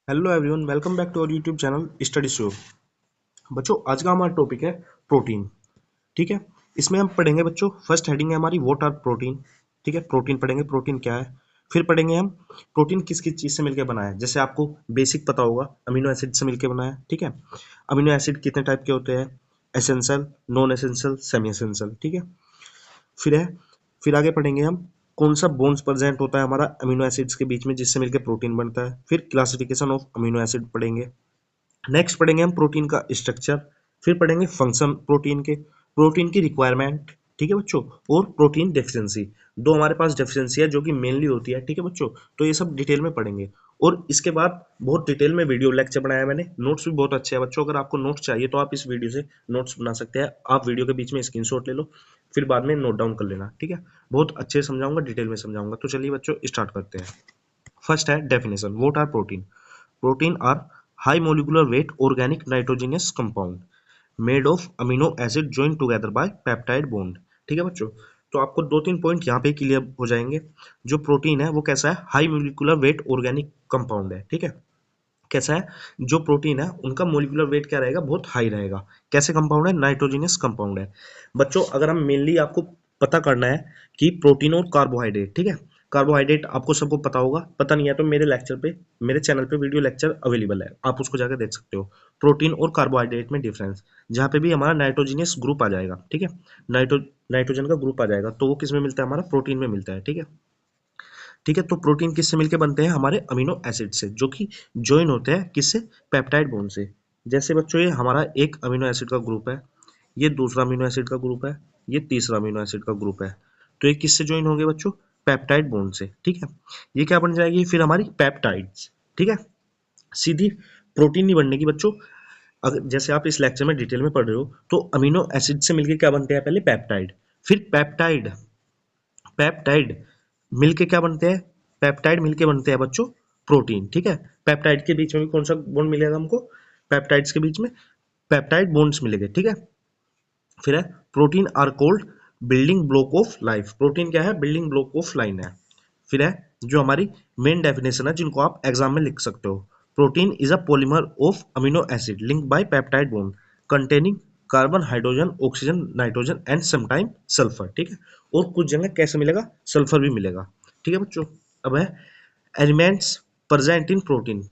Hello everyone, welcome back to our YouTube channel study show. बच्चों, आज का हमारा टॉपिक है प्रोटीन। ठीक है। इसमें हम पढ़ेंगे बच्चों, फर्स्ट हेडिंग है हमारी व्हाट आर प्रोटीन। ठीक है, प्रोटीन पढ़ेंगे, प्रोटीन क्या है। फिर पढ़ेंगे हम प्रोटीन किस किस चीज़ से मिलकर बना है। जैसे आपको बेसिक पता होगा, अमीनो एसिड से मिलकर बना है। ठीक है। अमीनो एसिड कितने टाइप के होते हैं? Essential, non essential, semi essential. ठीक है। फिर है फिर आगे पढ़ेंगे हम कौन सा बॉन्ड्स प्रेजेंट होता है हमारा अमीनो एसिड्स के बीच में जिससे मिलकर प्रोटीन बनता है। फिर क्लासिफिकेशन ऑफ अमीनो एसिड पढ़ेंगे। नेक्स्ट पढ़ेंगे हम प्रोटीन का स्ट्रक्चर। फिर पढ़ेंगे फंक्शन प्रोटीन की रिक्वायरमेंट। ठीक है बच्चों। और प्रोटीन डेफिशिएंसी, दो हमारे पास डेफिशिएंसी है जो कि मेनली होती है। ठीक है बच्चों, तो ये सब डिटेल में पढ़ेंगे। और इसके बाद बहुत डिटेल में वीडियो लेक्चर बनाया मैंने, नोट्स भी बहुत अच्छे हैं बच्चों। अगर आपको नोट्स चाहिए तो आप इस वीडियो से नोट्स बना सकते हैं। आप वीडियो के बीच में स्क्रीनशॉट ले लो, फिर बाद में नोट डाउन कर लेना। ठीक है। बहुत अच्छे से समझाऊंगा, डिटेल में समझाऊंगा। तो चलिए बच्चों स्टार्ट करते हैं। फर्स्ट है definition, what are protein. Protein are high molecular weight organic nitrogenous compound made of amino acid joined together by peptide bond। ठीक है बच्चों, तो आपको दो तीन पॉइंट यहाँ पे क्लियर हो जाएंगे। जो प्रोटीन है वो कैसा है? High molecular weight organic compound है। ठीक है। कैसा है? जो प्रोटीन है उनका मोलिकुलर वेट क्या रहेगा? बहुत हाई रहेगा। कैसे कंपाउंड है? नाइट्रोजिनस कंपाउंड है। बच्चों, अगर हम मेनली आपको पता करना है कि प्रोटीन और कार्बोहाइड्रेट। ठीक है। कार्बोहाइड्रेट आपको सबको पता होगा, पता नहीं है तो मेरे चैनल पे वीडियो लेक्चर अवेलेबल है, आप उसको जाकर देख सकते हो। प्रोटीन और कार्बोहाइड्रेट में डिफरेंस, जहाँ पे भी हमारा नाइट्रोजिनस ग्रुप आ जाएगा। ठीक है। नाइट्रो नाइट्रोजन का ग्रुप आ जाएगा तो वो किस में मिलता है? हमारा प्रोटीन में मिलता है। ठीक है। ठीक है, तो प्रोटीन किससे मिलके बनते हैं? हमारे अमीनो एसिड से, जो कि ज्वाइन होते हैं किससे? पेप्टाइड बॉन्ड से। जैसे बच्चों, ये हमारा एक अमीनो एसिड का ग्रुप है, ये दूसरा अमीनो एसिड का ग्रुप है, ये तीसरा अमीनो एसिड का ग्रुप है। तो ये किससे ज्वाइन होंगे बच्चों? पेप्टाइड बॉन्ड से। ठीक है। ये क्या बन जाएगी फिर? हमारी पेप्टाइड्स। ठीक है। सीधी प्रोटीन नहीं बनने की बच्चों। अगर जैसे आप इस लेक्चर में डिटेल में पढ़ रहे हो तो अमीनो एसिड से मिलके क्या बनते हैं? पहले पेप्टाइड, फिर पेप्टाइड पेप्टाइड मिलके क्या बनते हैं? पेप्टाइड मिलके बनते हैं बच्चों प्रोटीन। ठीक है। पेप्टाइड के बीच में भी कौन सा बॉन्ड मिलेगा हमको? पेप्टाइड्स के बीच में पेप्टाइड बॉन्ड्स मिलेंगे। ठीक है। फिर है protein are called building block of life. Protein क्या है? बिल्डिंग ब्लॉक ऑफ लाइन है। फिर है जो हमारी मेन डेफिनेशन है जिनको आप एग्जाम में लिख सकते हो। Protein is a polymer of amino acid linked by peptide bond containing carbon, hydrogen, oxygen, nitrogen and sometime sulphur. ठीक है। और कुछ जगह कैसे मिलेगा? सल्फर भी मिलेगा। ठीक है बच्चों। अब है एलिमेंट्स प्रेजेंट इन प्रोटीन।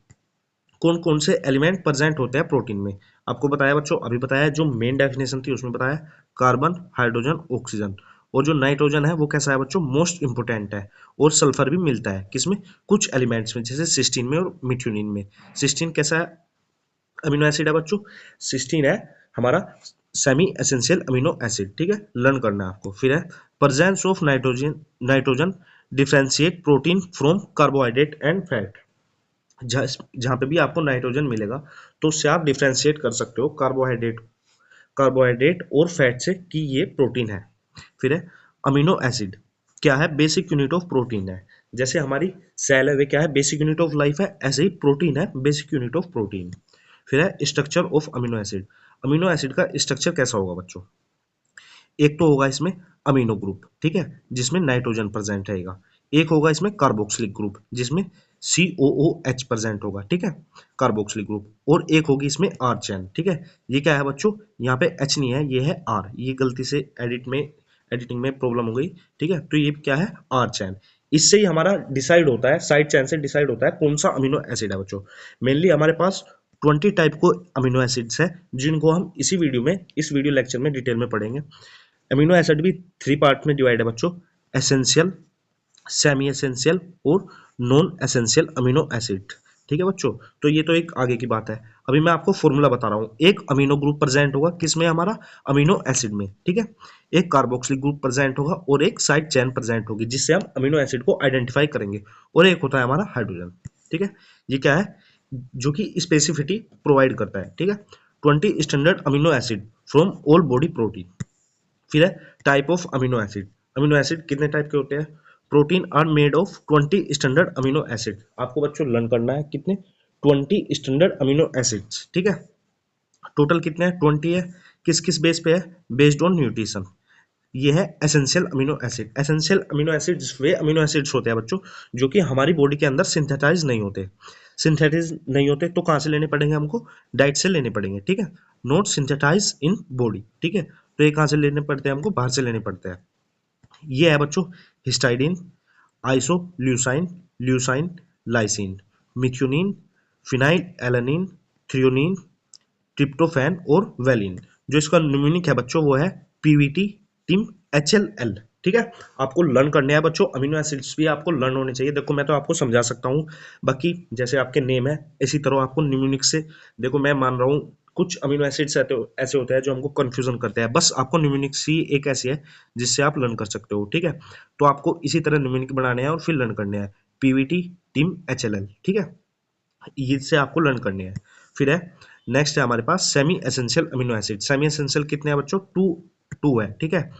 कौन कौन से एलिमेंट प्रेजेंट होते हैं प्रोटीन में? आपको बताया बच्चों, अभी बताया, जो मेन डेफिनेशन थी उसमें बताया कार्बन, हाइड्रोजन, ऑक्सीजन। और जो नाइट्रोजन है वो कैसा है बच्चों? मोस्ट इंपोर्टेंट है। और सल्फर भी मिलता है किसमें? कुछ एलिमेंट्स में, जैसे सिस्टीन में और मिथ्यूनिन में। सिस्टीन कैसा है अमीनो एसिड है बच्चों? सिस्टीन है हमारा सेमी एसेंशियल अमीनो एसिड। ठीक है, लर्न करना है आपको। फिर है presence of nitrogen differentiate protein from carbohydrate and fat. जहाँ पे भी आपको नाइट्रोजन मिलेगा तो उससे आप डिफ्रेंशिएट कर सकते हो कार्बोहाइड्रेट और फैट से कि ये प्रोटीन है। फिर है अमीनो एसिड क्या है? बेसिक यूनिट ऑफ प्रोटीन है। जैसे हमारी सेल है वे क्या है? बेसिक यूनिट ऑफ लाइफ है, ऐसे ही प्रोटीन है बेसिक यूनिट ऑफ प्रोटीन। फिर है structure of amino acid. Amino acid का स्ट्रक्चर कैसा होगा बच्चों? एक तो होगा इसमें अमीनो ग्रुप। ठीक है, जिसमें नाइट्रोजन प्रेजेंट रहेगा। एक होगा इसमें कार्बोक्सिलिक ग्रुप जिसमें COOH प्रेजेंट होगा। ठीक है, कार्बोक्सिलिक ग्रुप। और एक होगी इसमें आर चैन। ठीक है। ये क्या है बच्चों? यहाँ पे H नहीं है, ये है आर। ये गलती से एडिटिंग में प्रॉब्लम हो गई। ठीक है, तो ये क्या है? आर चैन। इससे ही हमारा डिसाइड होता है, साइड चैन से डिसाइड होता है कौन सा अमीनो एसिड है बच्चों। मेनली हमारे पास 20 टाइप को अमीनो एसिड्स है जिनको हम इस वीडियो लेक्चर में डिटेल में पढ़ेंगे। अमीनो एसिड भी थ्री पार्ट में डिवाइड है बच्चों, एसेंशियल, सेमी एसेंशियल और नॉन एसेंशियल अमीनो एसिड। ठीक है बच्चों, तो ये तो एक आगे की बात है। अभी मैं आपको फॉर्मूला बता रहा हूँ। एक अमीनो ग्रुप प्रेजेंट होगा किसमें? हमारा अमीनो एसिड में। ठीक है। एक कार्बोक्सिलिक ग्रुप प्रेजेंट होगा और एक साइड चेन प्रेजेंट होगी जिससे हम अमीनो एसिड को आइडेंटिफाई करेंगे। और एक होता है हमारा हाइड्रोजन। ठीक है। ये क्या है? जो कि स्पेसिफिटी प्रोवाइड करता है। ठीक है। 20 standard amino acid from all body protein. फिर है type of amino acid. Amino acid कितने टाइप के होते हैं? Protein are made of 20 standard amino acid. आपको बच्चों लर्न करना है कितने? 20 स्टैंडर्ड अमीनो एसिड्स। ठीक है। टोटल कितने हैं? 20 है। किस किस बेस पे है? Based on nutrition. ये है essential amino acid. Essential amino acids वे अमीनो एसिड्स होते हैं बच्चों जो कि हमारी बॉडी के अंदर सिंथेसाइज नहीं होते। सिंथेटिस नहीं होते तो कहाँ से लेने पड़ेंगे हमको, डाइट से लेने पड़ेंगे, ठीक है, नॉट सिंथेटाइज इन बॉडी, ठीक है, तो ये कहाँ से लेने पड़ते हैं हमको, बाहर से लेने पड़ते हैं। ये है बच्चों histidine, isoleucine, leucine, lysine, methionine, phenylalanine, threonine, tryptophan और वेलिन। जो इसका न्यूमेरिक है बच्चों वो है पीवीटी, टिम, एचएलएल, ठीक है। आपको लर्न करने हैं बच्चों, अमीनो एसिड्स भी आपको लर्न होने चाहिए। देखो मैं तो आपको समझा सकता हूँ, बाकी जैसे आपके नेम है इसी तरह आपको न्यूमेरिक से, देखो मैं मान रहा हूँ कुछ अमीनो एसिड्स ऐसे होते हैं जो हमको कंफ्यूजन करते हैं, बस आपको न्यूमेरिक ही एक ऐसी है जिससे आप लर्न कर सकते हो, ठीक है। तो आपको इसी तरह न्यूमेरिक बनाने हैं और फिर लर्न करने हैं पीवीटी, टिम, एचएलएल, ठीक है, इससे आपको लर्न करनी है। फिर है नेक्स्ट है हमारे पास semi essential amino acid. Semi essential कितने हैं बच्चों, टू टू है, ठीक है,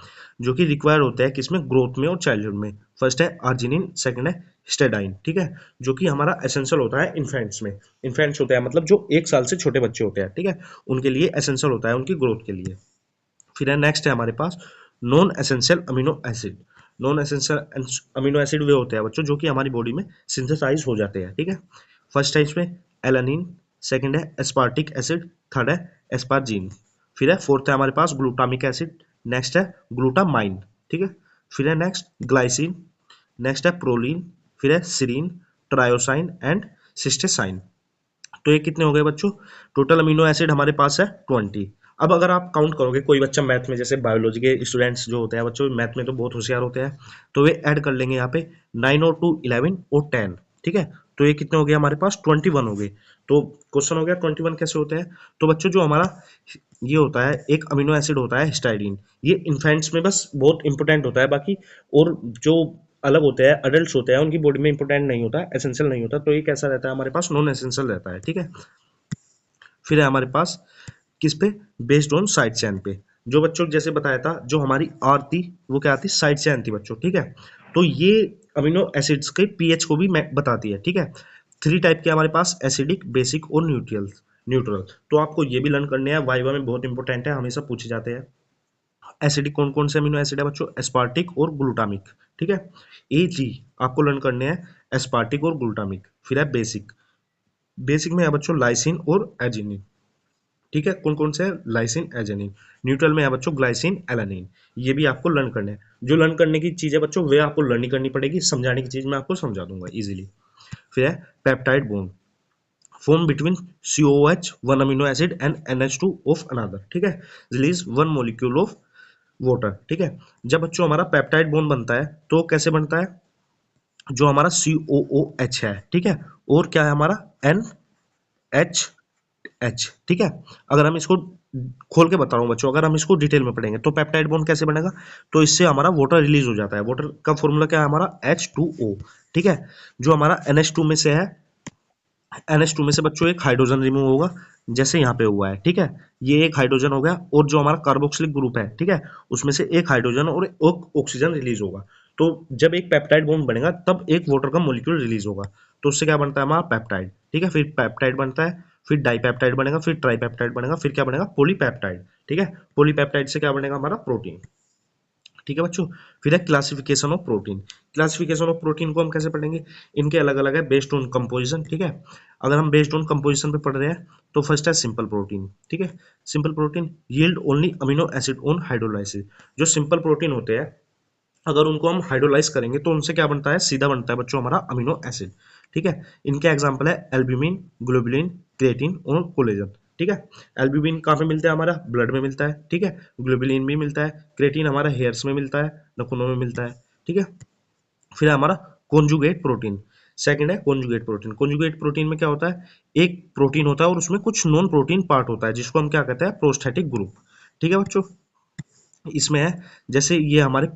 जो कि रिक्वायर होता है किसमें, ग्रोथ में और चाइल्डहुड में। फर्स्ट है आर्जिनिन, सेकंड है हिस्टेडाइन, ठीक है, जो कि हमारा एसेंशियल होता है इन्फेंट्स में। इन्फेंट्स होता है मतलब जो 1 साल से छोटे बच्चे होते हैं, ठीक है, उनके लिए एसेंशियल होता है उनकी ग्रोथ के लिए। फिर है नेक्स्ट है हमारे पास non essential amino acid. Non essential amino acid वे होते हैं बच्चों जो कि हमारी बॉडी में सिंथेसाइज हो जाते हैं, ठीक है। फर्स्ट है इसमें एलानिन, सेकंड है एस्पार्टिक एसिड, थर्ड है एस्पार्जीन, फिर है फोर्थ है हमारे पास ग्लूटामिक एसिड, नेक्स्ट है ग्लूटामाइन, ठीक है। फिर है नेक्स्ट ग्लाइसिन, नेक्स्ट है प्रोलीन, फिर है सीरीन, ट्रायोसाइन एंड सिस्टेसाइन। तो ये कितने हो गए बच्चों, टोटल अमीनो एसिड हमारे पास है 20। अब अगर आप काउंट करोगे, कोई बच्चा मैथ में, जैसे बायोलॉजी के स्टूडेंट्स जो होते हैं बच्चों मैथ में तो बहुत होशियार होते हैं, तो वे ऐड कर लेंगे यहाँ पे 9 और 2 11 और 10, ठीक है, तो ये कितने हो गए हमारे पास 21 हो गए। तो क्वेश्चन हो गया 21 कैसे होते हैं। तो बच्चों जो हमारा ये होता है एक अमीनो एसिड होता है हिस्टाइडिन, ये इन्फेंट्स में बस बहुत इंपॉर्टेंट होता है, बाकी और जो अलग होते हैं अडल्ट होते हैं उनकी बॉडी में इंपॉर्टेंट नहीं होता, एसेंशियल नहीं होता, तो ये कैसा रहता है हमारे पास, नॉन एसेंशियल रहता है, ठीक है। फिर है हमारे पास किस पे, बेस्ड ऑन साइड चेन पे। जो बच्चों जैसे बताया था जो हमारी आर थी वो क्या थी, साइड चेन थी बच्चों, ठीक है। तो ये अमीनो एसिड्स के पीएच को भी बताती है, ठीक है। 3 टाइप के हमारे पास, एसिडिक, बेसिक और न्यूट्रल। न्यूट्रल तो आपको ये भी लर्न करने हैं, वाइवा में बहुत इंपॉर्टेंट है, हमेशा पूछे जाते हैं। एसिडिक कौन कौन से अमीनो एसिड है बच्चों, एस्पार्टिक और ग्लूटामिक, ठीक है। ए जी आपको लर्न करने हैं एस्पार्टिक और ग्लूटामिक। फिर है बेसिक, बेसिक में है बच्चों लाइसिन और एजिनिन, ठीक है, कौन कौन से है, लाइसिन, एजेनिन। न्यूट्रल में है बच्चों ग्लाइसिन, एलानिन। ये भी आपको लर्न करने हैं। जो लर्न करने की चीज है बच्चों वे आपको लर्न नहीं करनी पड़ेगी, समझाने की चीज मैं आपको समझा दूंगा इजीली। फिर है peptide bond, form between COH one amino acid and NH2 of another, ठीक है, release one molecule of water, ठीक है। जब बच्चों हमारा पेप्टाइड बॉन्ड बनता है तो कैसे बनता है, जो हमारा COOH है, ठीक है, और क्या है हमारा NH, ठीक है। अगर हम इसको खोल के बता रहा हूँ बच्चों, अगर हम इसको डिटेल में पढ़ेंगे तो पेप्टाइड बॉन्ड कैसे बनेगा, तो इससे हमारा वाटर रिलीज हो जाता है। वाटर का फॉर्मूला क्या है हमारा H2O, ठीक है। जो हमारा NH2 में से है, NH2 में से बच्चों एक हाइड्रोजन रिमूव होगा, जैसे यहाँ पे हुआ है, ठीक है, ये एक हाइड्रोजन हो गया, और जो हमारा कार्बोक्सिलिक ग्रुप है, ठीक है, उसमें से एक हाइड्रोजन और एक ऑक्सीजन रिलीज होगा। तो जब एक पेप्टाइड बॉन्ड बनेगा तब एक वाटर का मॉलिक्यूल रिलीज होगा, तो उससे क्या बनता है हमारा पेप्टाइड, ठीक है। फिर पेप्टाइड बनता है, फिर डाईपेप्टाइड बनेगा, फिर ट्राईपेप्टाइड बनेगा, फिर क्या बनेगा, पॉलीपेप्टाइड, ठीक है। पॉलीपेप्टाइड से क्या बनेगा हमारा प्रोटीन, ठीक है बच्चों। फिर है classification of protein. Classification of protein को हम कैसे पढ़ेंगे, इनके अलग अलग है बेस्ड ऑन कंपोजिशन, ठीक है। अगर हम बेस्ड ऑन कंपोजिशन पे पढ़ रहे हैं तो फर्स्ट है सिंपल प्रोटीन, ठीक है। Simple protein yield only amino acid on hydrolysis. जो सिंपल प्रोटीन होते हैं अगर उनको हम हाइड्रोलाइज करेंगे तो उनसे क्या बनता है, सीधा बनता है बच्चों हमारा अमीनो एसिड, ठीक है। इनके एग्जांपल है एल्ब्यूमिन, ग्लोबुलिन, क्रिएटिन और कोलेजन, ठीक है। एल्ब्यूमिन कहाँ पे मिलता है, हमारा ब्लड में मिलता है, ठीक है। ग्लोबुलिन भी मिलता है, क्रिएटिन हमारा हेयर्स में मिलता है, नखूनों में मिलता है, ठीक है। फिर है हमारा कॉन्जुगेट प्रोटीन। सेकंड है कॉन्जुगेट प्रोटीन। कॉन्जुगेट प्रोटीन में क्या होता है, एक प्रोटीन होता है और उसमें कुछ नॉन प्रोटीन पार्ट होता है जिसको हम क्या कहते हैं, प्रोस्थेटिक ग्रुप, ठीक है बच्चों। इसमें है जैसे ये हमारे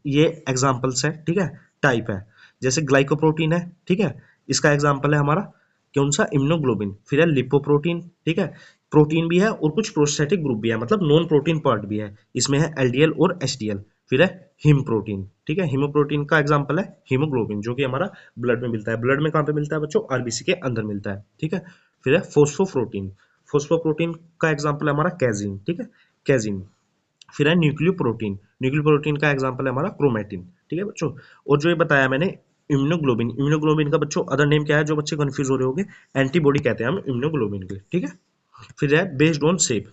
ये एग्जाम्पल्स है, ठीक है, टाइप है, जैसे ग्लाइकोप्रोटीन है, ठीक है, इसका एग्जाम्पल है हमारा कौन सा, इम्यूनोग्लोबिन। फिर है लिपोप्रोटीन, ठीक है, प्रोटीन भी है और कुछ प्रोस्थेटिक ग्रुप भी है, मतलब नॉन प्रोटीन पार्ट भी है, इसमें है एलडीएल और एचडीएल। फिर है हिम प्रोटीन, ठीक है, हीमोप्रोटीन का एग्जाम्पल है हीमोग्लोबिन जो कि हमारा ब्लड में मिलता है। ब्लड में कहाँ पे मिलता है बच्चों, आरबीसी के अंदर मिलता है, ठीक है। फिर है फोस्फोप्रोटीन। फोस्फोप्रोटीन का एग्जाम्पल है हमारा कैजिन, ठीक है, कैजिन। फिर है न्यूक्लियो प्रोटीन। न्यूक्लियो प्रोटीन का एग्जांपल है हमारा क्रोमेटिन, ठीक है बच्चों। और जो ये बताया मैंने इम्यूनोग्लोबिन, इम्यूनोग्लोबिन का बच्चों अदर नेम क्या है, जो बच्चे कंफ्यूज हो रहे होंगे, एंटीबॉडी कहते हैं हम इम्यूनोग्लोबिन के, ठीक है। फिर है बेस्ड ऑन शेप,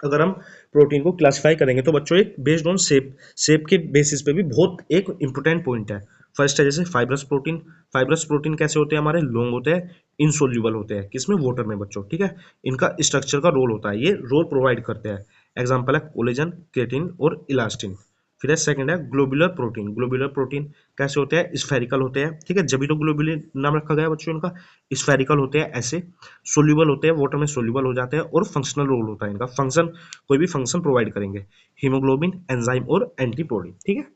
अगर हम प्रोटीन को क्लासिफाई करेंगे तो बच्चों एक बेस्ड ऑन शेप, शेप के बेसिस पे भी बहुत एक इंपॉर्टेंट पॉइंट है। फर्स्ट है जैसे फाइब्रस प्रोटीन, फाइब्रस प्रोटीन कैसे होते हैं हमारे, लॉन्ग होते हैं, इनसोल्यूबल होते हैं, किसमें, वाटर में बच्चों, ठीक है। इनका स्ट्रक्चर का रोल होता है, ये रोल प्रोवाइड करते हैं। एग्जाम्पल है कोलेजन, केटिन और इलास्टिन। फिर है सेकंड है ग्लोबुलर प्रोटीन, ग्लोबुलर प्रोटीन कैसे होते हैं, स्फेरिकल होते हैं, ठीक है, जब तो ग्लोबुलर नाम रखा गया बच्चों इनका। स्फेरिकल होते हैं ऐसे, सोल्यूबल होते हैं, वाटर में सोल्यूबल हो जाते हैं, और फंक्शनल रोल होता है इनका, फंक्शन कोई भी फंक्शन प्रोवाइड करेंगे, हीमोग्लोबिन, एंजाइम और एंटीबॉडी, ठीक है।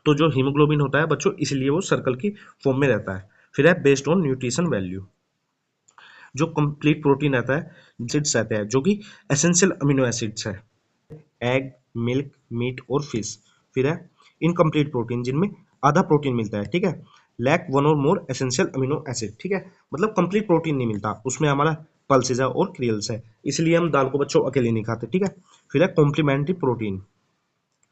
तो जो हीमोग्लोबिन होता है बच्चों इसलिए वो सर्कल की फॉर्म में रहता है। फिर है बेस्ड ऑन न्यूट्रिशन वैल्यू, जो कंप्लीट प्रोटीन रहता है, एसिड्स रहते हैं जो कि एसेंशियल अमीनो एसिड्स है, एग, मिल्क, मीट और फिश। फिर है इनकम्प्लीट प्रोटीन, जिनमें आधा प्रोटीन मिलता है, ठीक है, लैक वन और मोर एसेंशियल अमीनो एसिड, ठीक है, मतलब कंप्लीट प्रोटीन नहीं मिलता उसमें, हमारा पल्सेज है और क्रियल्स है, इसलिए हम दाल को बच्चों अकेले नहीं खाते, ठीक है। फिर है complementary protein,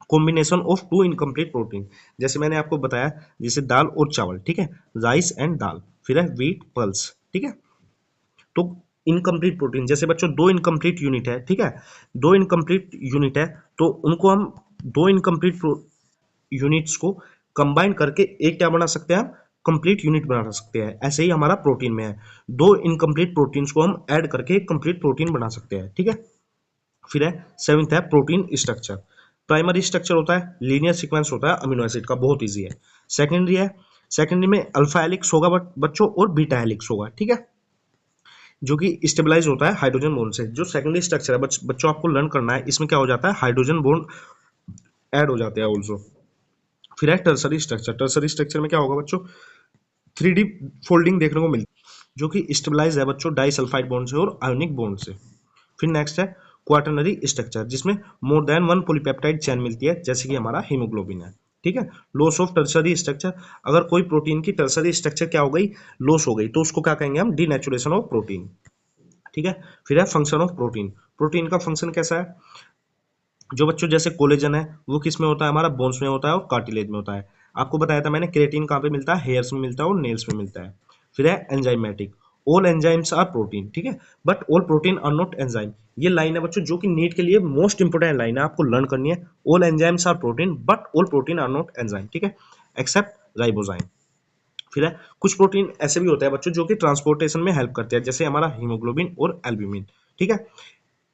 combination of two incomplete protein, जैसे मैंने आपको बताया, जैसे दाल और चावल, ठीक है, राइस एंड दाल। फिर है व्हीट पल्स, ठीक है। तो इनकम्प्लीट प्रोटीन, जैसे बच्चों दो इनकम्प्लीट यूनिट है, ठीक है, दो इनकम्प्लीट यूनिट है, तो उनको हम दो इनकम्प्लीट यूनिट्स को कंबाइन करके एक क्या बना सकते हैं, हम कंप्लीट यूनिट बना सकते हैं। ऐसे ही हमारा प्रोटीन में है, दो इनकम्प्लीट प्रोटीन्स को हम ऐड करके एक कंप्लीट प्रोटीन बना सकते हैं, ठीक है। फिर है सेवंथ है प्रोटीन स्ट्रक्चर, प्राइमरी स्ट्रक्चर होता है, लीनियर सीक्वेंस होता है अमीनो एसिड का, बहुत इजी है। सेकेंडरी है, सेकेंडरी में अल्फा हेलिक्स होगा बच्चों और बीटा हेलिक्स होगा, ठीक है, जो कि स्टेबलाइज होता है हाइड्रोजन बॉन्ड से। जो सेकेंडरी स्ट्रक्चर है बच्चों आपको लर्न करना है, इसमें क्या हो जाता है, हाइड्रोजन बॉन्ड ऐड हो जाते हैं ऑल्सो। फिर है टर्सरी स्ट्रक्चर, टर्सरी स्ट्रक्चर में क्या होगा बच्चों, 3D फोल्डिंग देखने को मिलती है, जो कि स्टेबलाइज है बच्चों डाई सल्फाइड बॉन्ड से और आयोनिक बॉन्ड से। फिर नेक्स्ट है क्वाटरनरी स्ट्रक्चर, जिसमें more than one polypeptide chain मिलती है, जैसे कि हमारा हीमोग्लोबिन है, ठीक है। लॉस ऑफ टर्सरी स्ट्रक्चर, अगर कोई प्रोटीन की टर्सरी स्ट्रक्चर क्या हो गई, लॉस हो गई, तो उसको क्या कहेंगे हम, डीनेचुरेशन ऑफ प्रोटीन, ठीक है। फिर है फंक्शन ऑफ प्रोटीन, प्रोटीन का फंक्शन कैसा है, जो बच्चों जैसे कोलेजन है वो किस में होता है, हमारा बोन्स में होता है और कार्टिलेज में होता है। आपको बताया था मैंने क्रेटिन कहाँ पे मिलता है, हेयर्स में मिलता है और नेल्स में मिलता है। फिर है enzymatic, all enzymes are protein, ठीक है, but all protein are not enzyme. ये लाइन है बच्चों जो कि नीट के लिए मोस्ट इंपोर्टेंट लाइन है, आपको लर्न करनी है। All enzymes are protein but all protein are not enzyme, ठीक है, एक्सेप्ट राइबोजाइम। फिर है कुछ प्रोटीन ऐसे भी होते हैं बच्चों जो कि ट्रांसपोर्टेशन में हेल्प करते हैं, जैसे हमारा हीमोग्लोबिन और एल्ब्यूमिन, ठीक है।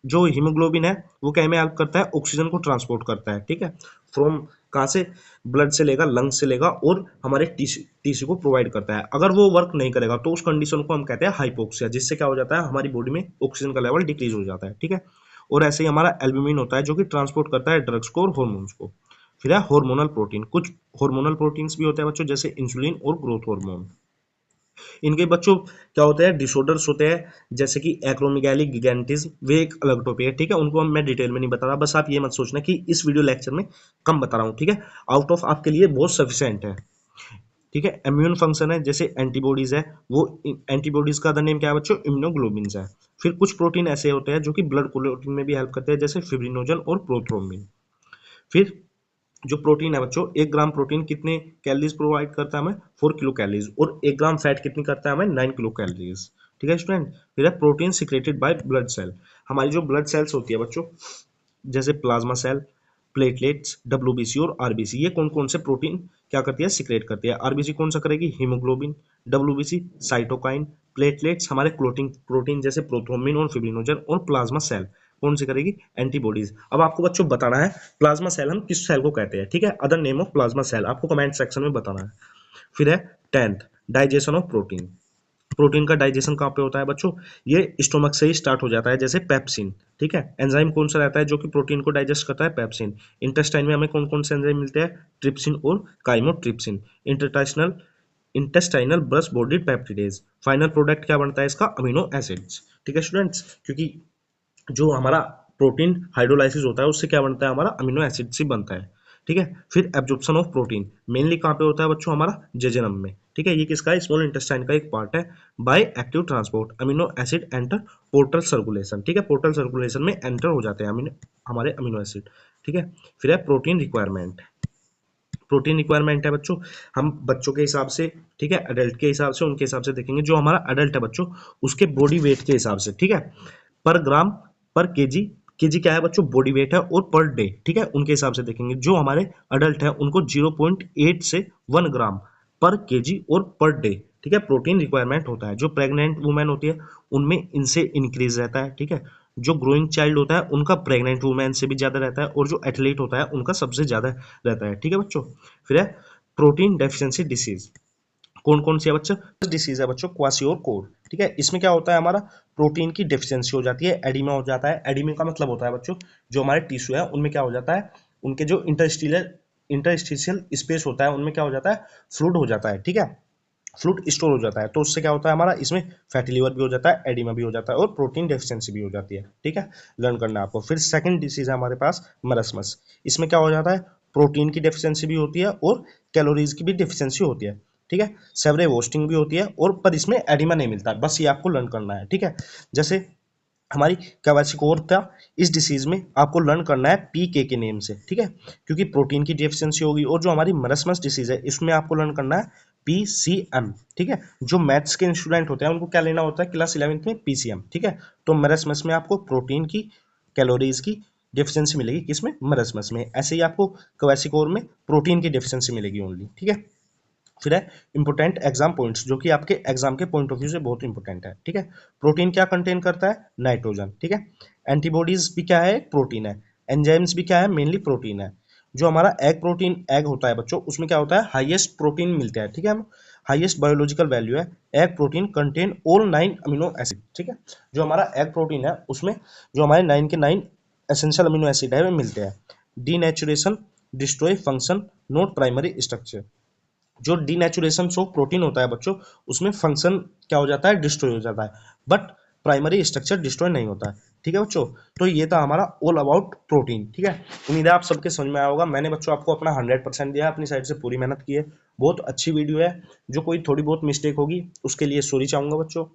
जो हीमोग्लोबिन है वो क्या में हेल्प करता है, ऑक्सीजन को ट्रांसपोर्ट करता है, ठीक है, फ्रॉम कहाँ से, ब्लड से लेगा, लंग से लेगा और हमारे टीसी को प्रोवाइड करता है। अगर वो वर्क नहीं करेगा तो उस कंडीशन को हम कहते हैं हाइपोक्सिया, जिससे क्या हो जाता है, हमारी बॉडी में ऑक्सीजन का लेवल डिक्रीज हो जाता है, ठीक है। और ऐसे ही हमारा एल्ब्यूमिन होता है जो कि ट्रांसपोर्ट करता है ड्रग्स को और हॉर्मोन्स को। फिर है हार्मोनल प्रोटीन, कुछ हार्मोनल प्रोटीन्स भी होते हैं बच्चों, जैसे इंसुलिन और ग्रोथ हार्मोन। इनके बच्चों क्या होते हैं, डिसऑर्डर्स होते हैं, जैसे कि एक्रोमेगाली गिगेंटिज्म, वे एक अलग टॉपिक है, ठीक है, उनको मैं डिटेल में नहीं बता रहा, बस आप ये मत सोचना कि इस वीडियो लेक्चर में कम बता रहा हूँ, ठीक है, आउट ऑफ आपके लिए बहुत सफिशिएंट है, ठीक है। इम्यून फंक्शन है, जैसे एंटीबॉडीज है, वो एंटीबॉडीज का अदर नेम क्या है बच्चों, इम्यूनोग्लोबिन्स है। फिर कुछ प्रोटीन ऐसे होते हैं जो कि ब्लड क्लोटिंग में भी हेल्प करते हैं, जैसे फिब्रिनोजन और प्रोथ्रोम्बिन। फिर जो प्रोटीन है बच्चों, 1 ग्राम प्रोटीन कितने कैलोरीज प्रोवाइड करता है हमें, 4 किलो कैलोरीज, और 1 ग्राम फैट कितनी करता है हमें, 9 किलो कैलोरीज, ठीक है स्टूडेंट। फिर है protein secreted by blood cell, हमारी जो ब्लड सेल्स होती है बच्चों, जैसे प्लाज्मा सेल, प्लेटलेट्स, डब्ल्यूबीसी और आरबीसी, ये कौन कौन से प्रोटीन क्या करती है, सिक्रेट करती है। आरबीसी कौन सा करेगी, हीमोग्लोबिन, डब्ल्यूबीसी साइटोकाइन, प्लेटलेट्स हमारे क्लोटिंग प्रोटीन जैसे प्रोथ्रोम्बिन और फिब्रिनोजन, और प्लाज्मा सेल कौन सी करेगी, एंटीबॉडीज। अब आपको बच्चों बताना है प्लाज्मा सेल हम किस सेल को कहते हैं, ठीक है, other name of plasma cell आपको कमेंट सेक्शन में बताना है। फिर है 10th digestion of protein, protein का डाइजेशन कहाँ पे होता है बच्चों, ये स्टोमक से ही स्टार्ट हो जाता है, जैसे पेप्सिन, ठीक है। एंजाइम कौन सा रहता है जो कि प्रोटीन को डाइजेस्ट करता है, पेप्सिन। इंटेस्टाइन में हमें कौन कौन से एंजाइम मिलते हैं, ट्रिप्सिन और काइमोट्रिप्सिन। इंटरटाइशनल intestinal brush body peptidase, final product क्या बनता है इसका, अमीनो एसिड्स, ठीक है स्टूडेंट्स, क्योंकि जो हमारा प्रोटीन हाइड्रोलाइसिस होता है उससे क्या बनता है, हमारा अमीनो एसिड से बनता है, ठीक है। फिर एब्जॉर्प्शन ऑफ प्रोटीन मेनली कहाँ पे होता है बच्चों, हमारा जेजेनम में, ठीक है, ये किसका है, स्मॉल इंटेस्टाइन का एक पार्ट है। By active transport amino acid enter portal circulation, ठीक है, पोर्टल सर्कुलेशन में एंटर हो जाते हैं हमारे अमीनो एसिड, ठीक है। फिर है प्रोटीन रिक्वायरमेंट, प्रोटीन रिक्वायरमेंट है बच्चों, हम बच्चों के हिसाब से, ठीक है, अडल्ट के हिसाब से, उनके हिसाब से देखेंगे। जो हमारा अडल्ट है बच्चों, उसके बॉडी वेट के हिसाब से, ठीक है, पर ग्राम पर केजी, केजी क्या है बच्चों, बॉडी वेट है, और पर डे, ठीक है, उनके हिसाब से देखेंगे। जो हमारे अडल्ट है उनको 0.8 से 1 ग्राम पर केजी और पर डे, ठीक है, प्रोटीन रिक्वायरमेंट होता है। जो प्रेग्नेंट वुमेन होती है उनमें इनसे इंक्रीज रहता है, ठीक है। जो ग्रोइंग चाइल्ड होता है उनका प्रेग्नेंट वुमेन से भी ज्यादा रहता है, और जो एथलीट होता है उनका सबसे ज्यादा रहता है, ठीक है बच्चों। फिर है प्रोटीन डेफिशिएंसी डिसीज। कौन कौन सी है बच्चों, डिसीज है बच्चों क्वासियोर कोर, ठीक है। इसमें क्या होता है, हमारा प्रोटीन की डेफिशिएंसी हो जाती है, एडिमा हो जाता है। एडिमा का मतलब होता है बच्चों, जो हमारे टिश्यू है उनमें क्या हो जाता है, उनके जो इंटरस्टिशियल स्पेस होता है उनमें क्या हो जाता है, फ्लूइड हो जाता है, ठीक है, फ्लूइड स्टोर हो जाता है। तो उससे क्या होता है, हमारा इसमें फैटी लिवर भी हो जाता है, एडिमा भी हो जाता है, और प्रोटीन डेफिशिएंसी भी हो जाती है, ठीक है, लर्न करना है आपको। फिर सेकंड डिसीज है हमारे पास मरसमस। इसमें क्या हो जाता है, प्रोटीन की डेफिशिएंसी भी होती है और कैलोरीज की भी डेफिशिएंसी होती है, ठीक है, सेवरे वोस्टिंग भी होती है, और पर इसमें एडिमा नहीं मिलता, बस ये आपको लर्न करना है, ठीक है। जैसे हमारी क्वासिकोर था, इस डिसीज में आपको लर्न करना है पीके नेम से, ठीक है, क्योंकि प्रोटीन की डेफिशिएंसी होगी। और जो हमारी मरसमस डिसीज है इसमें आपको लर्न करना है पीसीएम, ठीक है। जो मैथ्स के स्टूडेंट होते हैं उनको क्या लेना होता है क्लास 11th में, पीसीएम, ठीक है। तो मरसमस में आपको प्रोटीन की, कैलोरीज की डेफिशिएंसी मिलेगी, किसमें, मरसमस में। ऐसे ही आपको क्वासिकोर में प्रोटीन की डेफिशिएंसी मिलेगी ओनली, ठीक है। फिर है इंपोर्टेंट एग्जाम पॉइंट्स, जो कि आपके एग्जाम के पॉइंट ऑफ व्यू से बहुत इंपॉर्टेंट है, ठीक है। प्रोटीन क्या कंटेन करता है, नाइट्रोजन, ठीक है। एंटीबॉडीज भी क्या है, प्रोटीन है। एंजाइम्स भी क्या है, मेनली प्रोटीन है। जो हमारा एग प्रोटीन एग होता है बच्चों, उसमें क्या होता है, हाईएस्ट प्रोटीन मिलता है, ठीक है। हम हाईएस्ट बायोलॉजिकल वैल्यू है, egg protein contain all 9 amino acid, ठीक है। जो हमारा एग प्रोटीन है उसमें जो हमारे 9 के 9 एसेंशियल अमीनो एसिड है वे मिलते हैं। Denaturation, destroy function, not primary structure. जो डीनेचुरेशन ऑफ प्रोटीन होता है बच्चों, उसमें फंक्शन क्या हो जाता है, डिस्ट्रॉय हो जाता है, बट प्राइमरी स्ट्रक्चर डिस्ट्रॉय नहीं होता है, ठीक है बच्चों। तो ये था हमारा ऑल अबाउट प्रोटीन, ठीक है। उम्मीद है आप सबके समझ में आया होगा। मैंने बच्चों आपको अपना 100% दिया, अपनी साइड से पूरी मेहनत की है। बहुत अच्छी वीडियो है। जो कोई थोड़ी बहुत मिस्टेक होगी उसके लिए सॉरी चाहूंगा बच्चों।